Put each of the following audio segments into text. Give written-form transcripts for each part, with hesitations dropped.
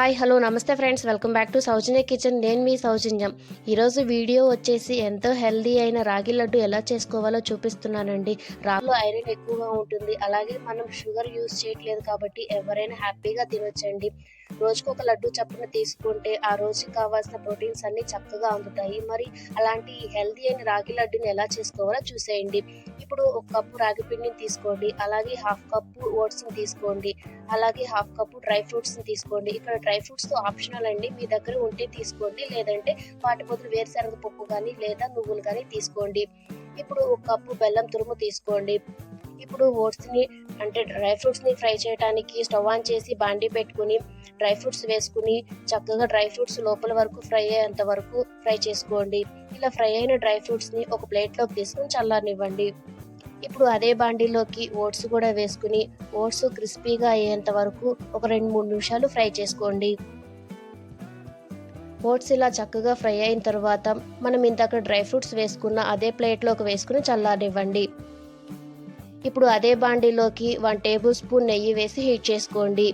Hi hello నమస్తే friends, welcome back to Soujanya kitchen. నేను మీ సౌజన్యం. ఈరోజు వీడియో వచ్చేసి ఎంతో హెల్దీ అయిన రాగి లడ్డు ఎలా చేసుకోవాలో చూపిస్తున్నానండి. రాగిలో ఐరన్ ఎక్కువగా ఉంటుంది, అలాగే మనం షుగర్ యూజ్ చేయట్లేదు కాబట్టి ఎవరైనా హ్యాపీగా తినొచ్చండి. రోజుకు ఒక లడ్డు చప్పున తీసుకుంటే ఆ రోజుకి కావాల్సిన ప్రోటీన్స్ అన్ని చక్కగా అందుతాయి. మరి అలాంటి హెల్దీ అయిన రాగి లడ్డుని ఎలా చేసుకోవాలో చూసేయండి. ఇప్పుడు ఒక కప్పు రాగి పిండిని తీసుకోండి, అలాగే హాఫ్ కప్పు ఓట్స్ని తీసుకోండి, అలాగే హాఫ్ కప్పు డ్రై ఫ్రూట్స్ని తీసుకోండి. ఇక్కడ డ్రై ఫ్రూట్స్ ఆప్షనల్ అండి, మీ దగ్గర ఉంటే తీసుకోండి, లేదంటే వాటి బదులు వేరుశనగ పప్పు కానీ లేదా నువ్వులు కానీ తీసుకోండి. ఇప్పుడు ఒక కప్పు బెల్లం తురుము తీసుకోండి. ఇప్పుడు ఓట్స్ని అంటే డ్రై ఫ్రూట్స్ని ఫ్రై చేయడానికి స్టవ్ ఆన్ చేసి బాండీ పెట్టుకుని డ్రై ఫ్రూట్స్ వేసుకుని చక్కగా డ్రై ఫ్రూట్స్ లోపల వరకు ఫ్రై అయ్యేంత వరకు ఫ్రై చేసుకోండి. ఇలా ఫ్రై అయిన డ్రై ఫ్రూట్స్ని ఒక ప్లేట్లోకి తీసుకుని చల్లారనివ్వండి. ఇప్పుడు అదే బాండీలోకి ఓట్స్ కూడా వేసుకుని ఓట్స్ క్రిస్పీగా అయ్యేంత వరకు ఒక 2-3 నిమిషాలు ఫ్రై చేసుకోండి. ఓట్స్ ఇలా చక్కగా ఫ్రై అయిన తర్వాత మనం ఇందాక డ్రై ఫ్రూట్స్ వేసుకున్న అదే ప్లేట్లోకి వేసుకుని చల్లారనివ్వండి. ఇప్పుడు అదే బాండీలోకి 1 టేబుల్ స్పూన్ నెయ్యి వేసి హీట్ చేసుకోండి.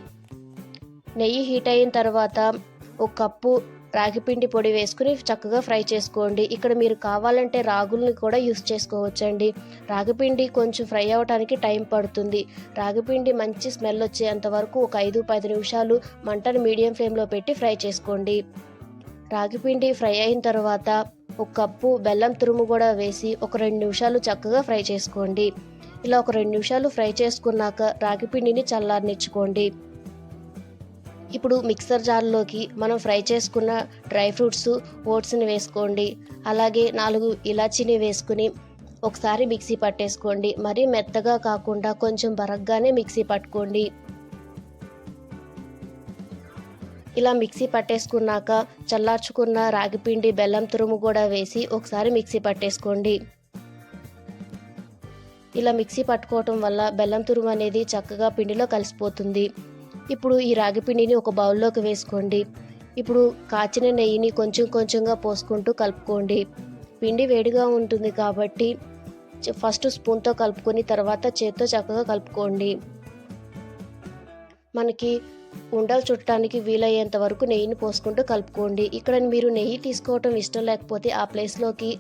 నెయ్యి హీట్ అయిన తర్వాత ఒక కప్పు రాగిపిండి పొడి వేసుకుని చక్కగా ఫ్రై చేసుకోండి. ఇక్కడ మీరు కావాలంటే రాగుల్ని కూడా యూస్ చేసుకోవచ్చండి. రాగిపిండి కొంచెం ఫ్రై అవ్వడానికి టైం పడుతుంది. రాగిపిండి మంచి స్మెల్ వచ్చేంత వరకు ఒక 5-10 నిమిషాలు మంటను మీడియం ఫ్లేమ్లో పెట్టి ఫ్రై చేసుకోండి. రాగిపిండి ఫ్రై అయిన తర్వాత ఒక కప్పు బెల్లం తురుము కూడా వేసి ఒక 2 నిమిషాలు చక్కగా ఫ్రై చేసుకోండి. ఇలా ఒక 2 నిమిషాలు ఫ్రై చేసుకున్నాక రాగిపిండిని చల్లారనిచ్చుకోండి. ఇప్పుడు మిక్సర్ జార్లోకి మనం ఫ్రై చేసుకున్న డ్రై ఫ్రూట్స్ ఓట్స్ని వేసుకోండి, అలాగే 4 ఇలాచీని వేసుకుని ఒకసారి మిక్సీ పట్టేసుకోండి. మరీ మెత్తగా కాకుండా కొంచెం బరగ్గానే మిక్సీ పట్టుకోండి. ఇలా మిక్సీ పట్టేసుకున్నాక చల్లార్చుకున్న రాగిపిండి బెల్లం తురుము కూడా వేసి ఒకసారి మిక్సీ పట్టేసుకోండి. ఇలా మిక్సీ పట్టుకోవటం వల్ల బెల్లం తురుము అనేది చక్కగా పిండిలో కలిసిపోతుంది. ఇప్పుడు ఈ రాగి పిండిని ఒక బౌల్లోకి వేసుకోండి. ఇప్పుడు కాచిన నెయ్యిని కొంచెం కొంచెంగా పోసుకుంటూ కలుపుకోండి. పిండి వేడిగా ఉంటుంది కాబట్టి ఫస్ట్ స్పూన్తో కలుపుకొని తర్వాత చేత్తో చక్కగా కలుపుకోండి. మనకి ఉండలు చుట్టడానికి వీలయ్యేంత వరకు నెయ్యిని పోసుకుంటూ కలుపుకోండి. ఇక్కడ మీరు నెయ్యి తీసుకోవటం ఇష్టం లేకపోతే ఆ ప్లేస్లోకి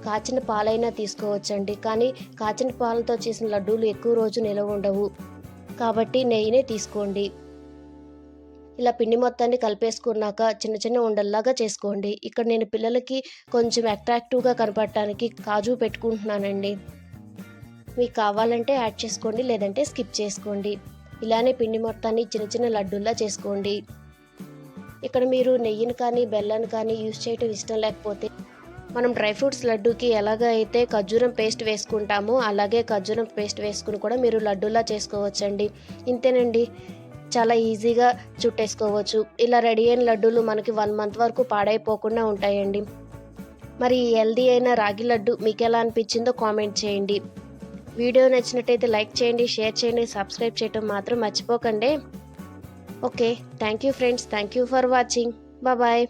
కాచిన పాలైనా తీసుకోవచ్చండి. కానీ కాచిన పాలతో చేసిన లడ్డూలు ఎక్కువ రోజు నిలవ ఉండవు కాబట్టి నెయ్యినే తీసుకోండి. ఇలా పిండి మొత్తాన్ని కలిపేసుకున్నాక చిన్న చిన్న ఉండల్లాగా చేసుకోండి. ఇక్కడ నేను పిల్లలకి కొంచెం అట్రాక్టివ్గా కనపడటానికి కాజు పెట్టుకుంటున్నానండి. మీకు కావాలంటే యాడ్ చేసుకోండి, లేదంటే స్కిప్ చేసుకోండి. ఇలానే పిండి మొత్తాన్ని చిన్న చిన్న లడ్డూల్లా చేసుకోండి. ఇక్కడ మీరు నెయ్యిని కానీ బెల్లాన్ని కానీ యూజ్ చేయటం ఇష్టం లేకపోతే మనం డ్రై ఫ్రూట్స్ లడ్డూకి ఎలాగైతే ఖర్జూరం పేస్ట్ వేసుకుంటామో అలాగే ఖర్జూరం పేస్ట్ వేసుకుని కూడా మీరు లడ్డూలా చేసుకోవచ్చండి. ఇంతేనండి, చాలా ఈజీగా చుట్టేసుకోవచ్చు. ఇలా రెడీ అయిన లడ్డూలు మనకి 1 మంత్ వరకు పాడైపోకుండా ఉంటాయండి. మరి ఈ హెల్దీ అయిన రాగి లడ్డు మీకు ఎలా అనిపించిందో కామెంట్ చేయండి. వీడియో నచ్చినట్టయితే లైక్ చేయండి, షేర్ చేయండి, సబ్స్క్రైబ్ చేయటం మాత్రం మర్చిపోకండి. Okay, thank you friends, thank you for watching. Bye.